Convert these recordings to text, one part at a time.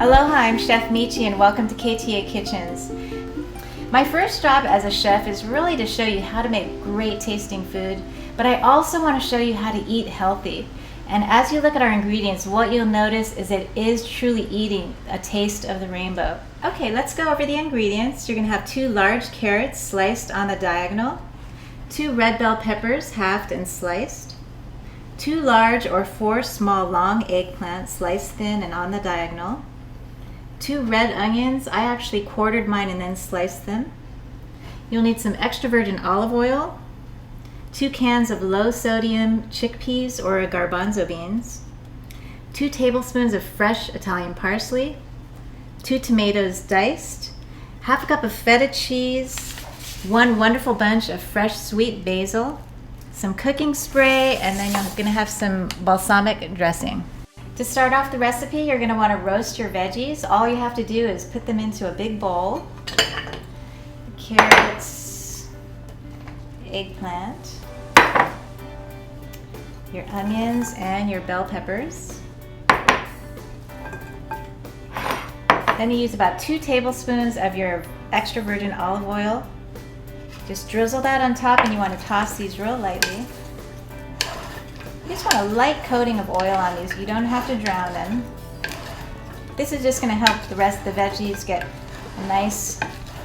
Aloha, I'm Chef Michi and welcome to KTA Kitchens. My first job as a chef is really to show you how to make great tasting food, but I also want to show you how to eat healthy. And as you look at our ingredients, what you'll notice is it is truly eating a taste of the rainbow. Okay, let's go over the ingredients. You're going to have 2 large carrots sliced on the diagonal, 2 red bell peppers halved and sliced, 2 large or 4 small long eggplants sliced thin and on the diagonal, 2 red onions. I actually quartered mine and then sliced them. You'll need some extra virgin olive oil, 2 cans of low sodium chickpeas or garbanzo beans, 2 tablespoons of fresh Italian parsley, 2 tomatoes diced, half a cup of feta cheese, 1 wonderful bunch of fresh sweet basil, some cooking spray, and then you're going to have some balsamic dressing. To start off the recipe, you're going to want to roast your veggies. All you have to do is put them into a big bowl. Carrots, eggplant, your onions, and your bell peppers. Then you use about 2 tablespoons of your extra virgin olive oil. Just drizzle that on top, and you want to toss these real lightly. You just want a light coating of oil on these. You don't have to drown them. This is just going to help the rest of the veggies get a nice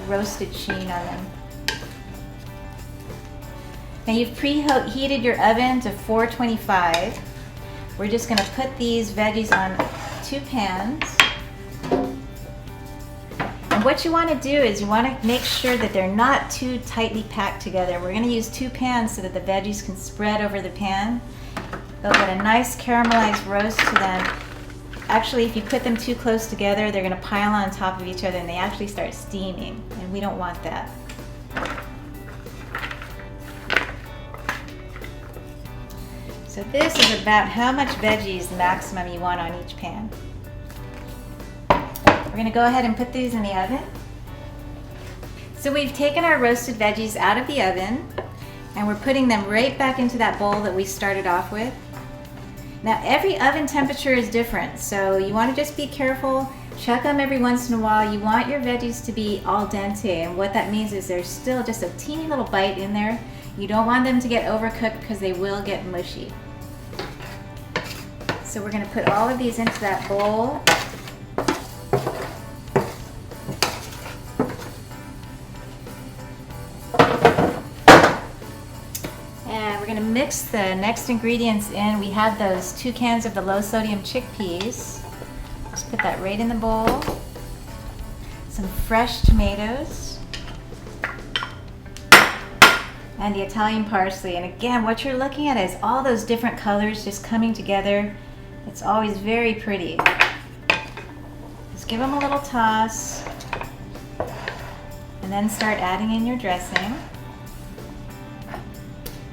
roasted sheen on them. Now you've preheated your oven to 425. We're just going to put these veggies on 2 pans. And what you want to do is you want to make sure that they're not too tightly packed together. We're going to use 2 pans so that the veggies can spread over the pan. They'll get a nice caramelized roast to them. Actually, if you put them too close together, they're going to pile on top of each other and they actually start steaming, and we don't want that. So this is about how much veggies maximum you want on each pan. We're going to go ahead and put these in the oven. So we've taken our roasted veggies out of the oven and we're putting them right back into that bowl that we started off with. Now every oven temperature is different, so you want to just be careful. Check them every once in a while. You want your veggies to be al dente, and what that means is there's still just a teeny little bite in there. You don't want them to get overcooked because they will get mushy. So we're going to put all of these into that bowl. We're going to mix the next ingredients in. We have those 2 cans of the low sodium chickpeas. Just put that right in the bowl. Some fresh tomatoes. And the Italian parsley. And again, what you're looking at is all those different colors just coming together. It's always very pretty. Just give them a little toss. And then start adding in your dressing.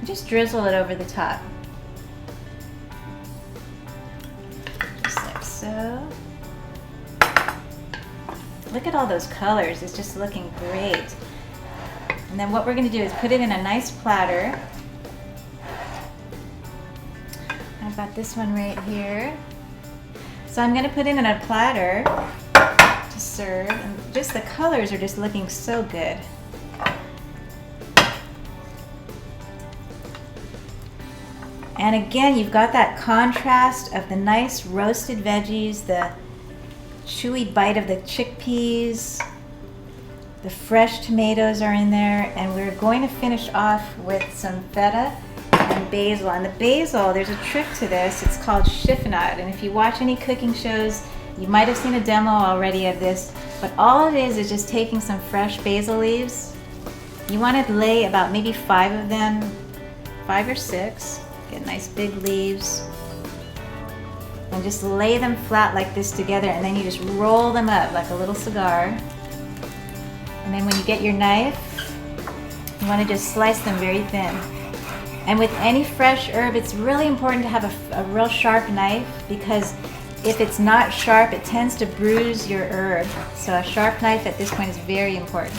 Just drizzle it over the top. Just like so. Look at all those colors. It's just looking great. And then what we're going to do is put it in a nice platter. I've got this one right here. So I'm going to put it in a platter to serve. And just the colors are just looking so good. And again, you've got that contrast of the nice roasted veggies, the chewy bite of the chickpeas, the fresh tomatoes are in there, and we're going to finish off with some feta and basil. And the basil, there's a trick to this. It's called Chiffonade, and if you watch any cooking shows, you might have seen a demo already of this, but all it is just taking some fresh basil leaves. You want to lay about maybe 5 of them, 5 or 6. Get nice big leaves and just lay them flat like this together, and then you just roll them up like a little cigar. And then when you get your knife, you want to just slice them very thin. And with any fresh herb, it's really important to have a real sharp knife, because if it's not sharp, it tends to bruise your herb. So a sharp knife at this point is very important.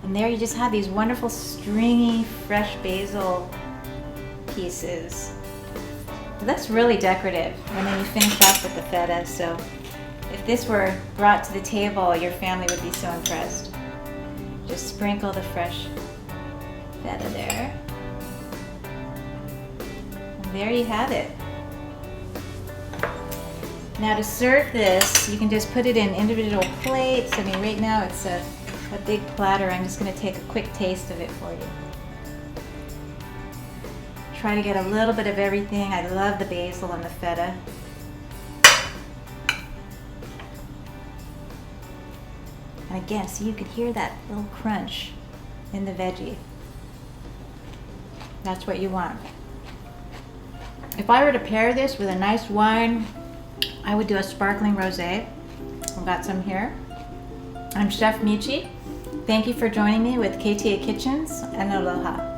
And there you just have these wonderful stringy fresh basil pieces. It looks really decorative, and then you finish off with the feta. So if this were brought to the table, your family would be so impressed. Just sprinkle the fresh feta there. And there you have it. Now to serve this, you can just put it in individual plates. I mean, right now it's a big platter. I'm just going to take a quick taste of it for you. Try to get a little bit of everything. I love the basil and the feta. And again, so you could hear that little crunch in the veggie. That's what you want. If I were to pair this with a nice wine, I would do a sparkling rosé. I've got some here. I'm Chef Michi. Thank you for joining me with KTA Kitchens, and aloha.